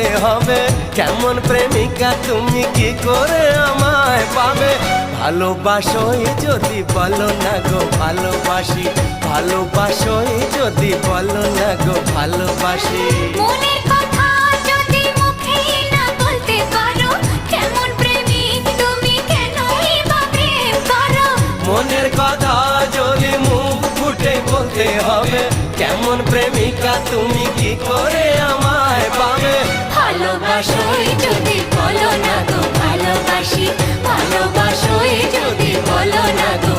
বলতে হবে, কেমন প্রেমিকা তুমি কি করে আমায় পাবে। ভালোবাসোই যদি বলো না গো ভালোবাসি, ভালোবাসোই যদি বলো না গো ভালোবাসি। মনের কথা যদি মুখে না বলতে পারো, কেমন প্রেমিক তুমি কেনই বা প্রেম করো। মনের কথা যদি মুখ ফুটে বলতে হবে, কেমন প্রেমিকা তুমি কি করে আমায় পাবে। ভালোবাসোই যদি বলো না গো ভালোবাসি, ভালোবাসোই যদি বলো না গো।